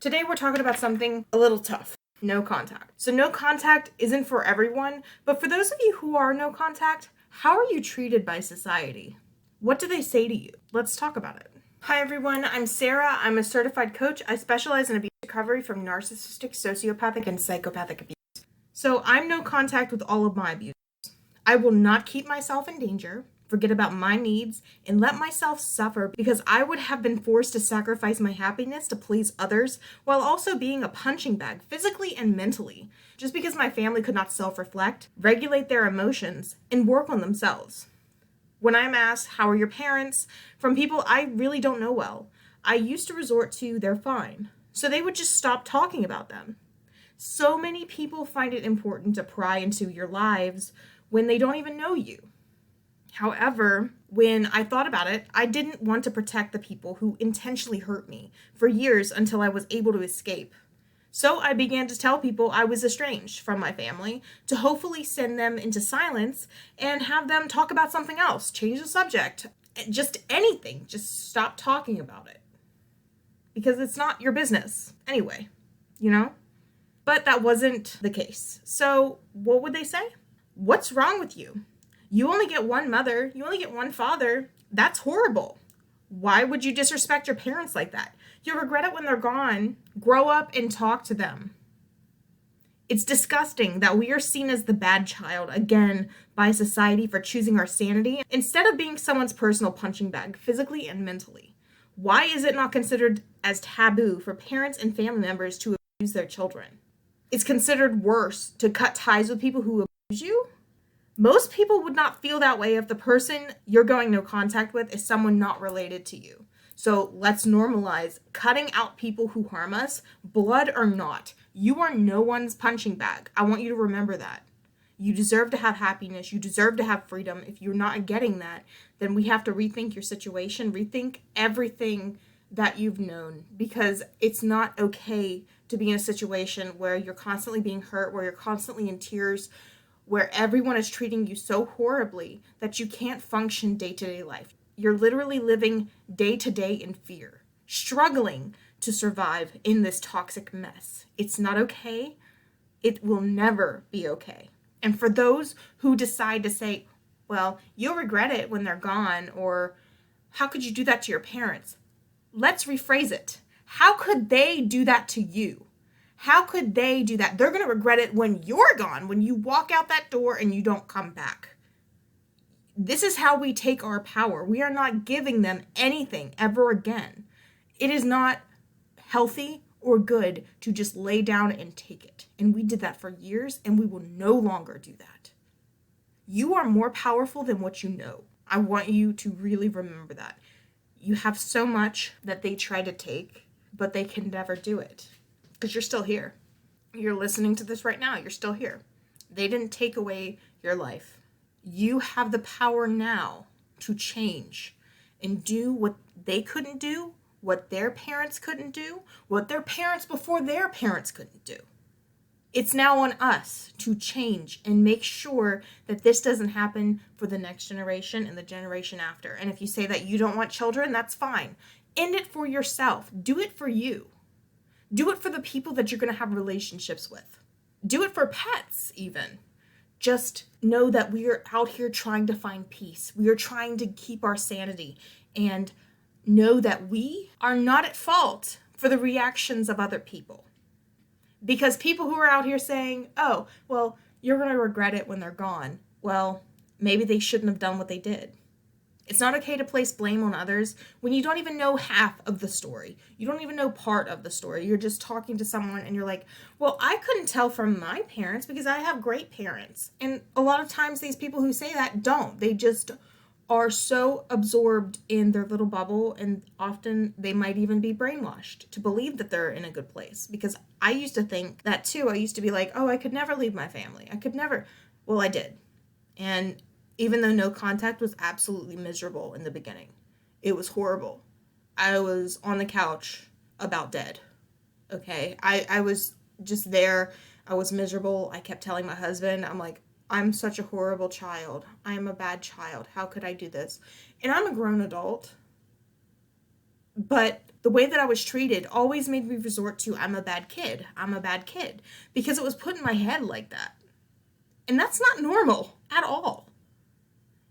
Today we're talking about something a little tough. No contact. So no contact isn't for everyone, but for those of you who are no contact, how are you treated by society? What do they say to you? Let's talk about it. Hi everyone, I'm Sarah. I'm a certified coach. I specialize in abuse recovery from narcissistic, sociopathic, and psychopathic abuse. So I'm no contact with all of my abusers. I will not keep myself in danger, forget about my needs, and let myself suffer because I would have been forced to sacrifice my happiness to please others while also being a punching bag physically and mentally, just because my family could not self-reflect, regulate their emotions, and work on themselves. When I'm asked, how are your parents, from people I really don't know well, I used to resort to, they're fine. So they would just stop talking about them. So many people find it important to pry into your lives when they don't even know you. However, when I thought about it, I didn't want to protect the people who intentionally hurt me for years until I was able to escape. So I began to tell people I was estranged from my family to hopefully send them into silence and have them talk about something else, change the subject, just anything, just stop talking about it. Because it's not your business anyway, you know? But that wasn't the case. So what would they say? What's wrong with you? You only get one mother. You only get one father. That's horrible. Why would you disrespect your parents like that? You'll regret it when they're gone. Grow up and talk to them. It's disgusting that we are seen as the bad child, again, by society for choosing our sanity instead of being someone's personal punching bag, physically and mentally. Why is it not considered as taboo for parents and family members to abuse their children? It's considered worse to cut ties with people who abuse you? Most people would not feel that way if the person you're going no contact with is someone not related to you. So let's normalize cutting out people who harm us, blood or not. You are no one's punching bag. I want you to remember that. You deserve to have happiness. You deserve to have freedom. If you're not getting that, then we have to rethink your situation, rethink everything that you've known, because it's not okay to be in a situation where you're constantly being hurt, where you're constantly in tears, where everyone is treating you so horribly that you can't function day-to-day life. You're literally living day-to-day in fear, struggling to survive in this toxic mess. It's not okay. It will never be okay. And for those who decide to say, well, you'll regret it when they're gone, or how could you do that to your parents? Let's rephrase it. How could they do that to you? How could they do that? They're going to regret it when you're gone, when you walk out that door and you don't come back. This is how we take our power. We are not giving them anything ever again. It is not healthy or good to just lay down and take it. And we did that for years, and we will no longer do that. You are more powerful than what you know. I want you to really remember that. You have so much that they try to take, but they can never do it. Because you're still here. You're listening to this right now. You're still here. They didn't take away your life. You have the power now to change and do what they couldn't do, what their parents couldn't do, what their parents before their parents couldn't do. It's now on us to change and make sure that this doesn't happen for the next generation and the generation after. And if you say that you don't want children, that's fine. End it for yourself. Do it for you. Do it for the people that you're going to have relationships with. Do it for pets, even. Just know that we are out here trying to find peace. We are trying to keep our sanity, and know that we are not at fault for the reactions of other people. Because people who are out here saying, oh, well, you're going to regret it when they're gone. Well, maybe they shouldn't have done what they did. It's not okay to place blame on others when you don't even know half of the story. You don't even know part of the story. You're just talking to someone and you're like, well, I couldn't tell from my parents because I have great parents. And a lot of times these people who say that don't. They just are so absorbed in their little bubble, and often they might even be brainwashed to believe that they're in a good place. Because I used to think that too. I used to be like, oh, I could never leave my family. I could never. Well, I did. And even though no contact was absolutely miserable in the beginning, it was horrible. I was on the couch about dead. Okay. I was just there. I was miserable. I kept telling my husband, I'm like, I'm such a horrible child. I am a bad child. How could I do this? And I'm a grown adult. But the way that I was treated always made me resort to, I'm a bad kid, because it was put in my head like that. And that's not normal at all.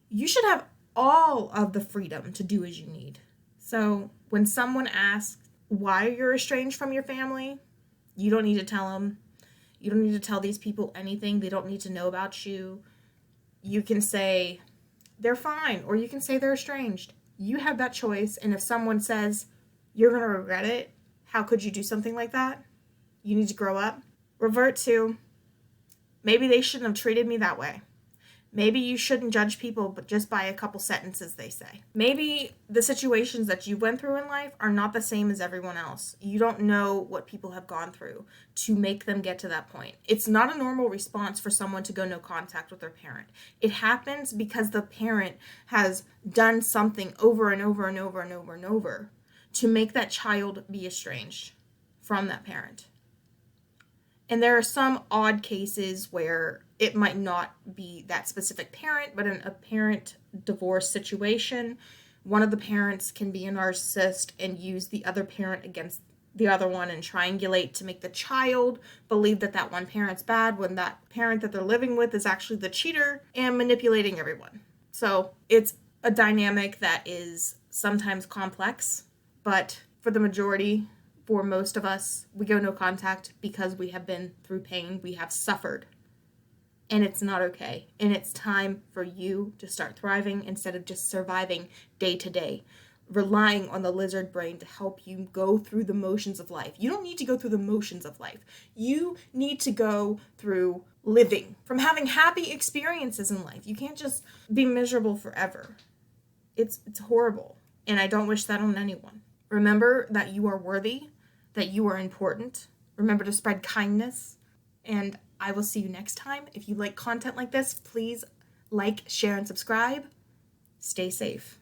You should have all of the freedom to do as you need. So when someone asks why you're estranged from your family, you don't need to tell them. You don't need to tell these people anything. They don't need to know about you. You can say they're fine, or you can say they're estranged. You have that choice, and if someone says you're going to regret it, how could you do something like that? You need to grow up. Revert to, maybe they shouldn't have treated me that way. Maybe you shouldn't judge people but just by a couple sentences they say. Maybe the situations that you went through in life are not the same as everyone else. You don't know what people have gone through to make them get to that point. It's not a normal response for someone to go no contact with their parent. It happens because the parent has done something over and over and over and over and over to make that child be estranged from that parent. And there are some odd cases where it might not be that specific parent, but in a parent divorce situation, one of the parents can be a narcissist and use the other parent against the other one and triangulate to make the child believe that that one parent's bad when that parent that they're living with is actually the cheater and manipulating everyone. So it's a dynamic that is sometimes complex, but for the majority, for most of us, we go no contact because we have been through pain, we have suffered, and it's not okay. And it's time for you to start thriving instead of just surviving day to day, relying on the lizard brain to help you go through the motions of life. You don't need to go through the motions of life. You need to go through living, from having happy experiences in life. You can't just be miserable forever. It's horrible, and I don't wish that on anyone. Remember that you are worthy, that you are important. Remember to spread kindness, and I will see you next time. If you like content like this, please like, share, and subscribe. Stay safe.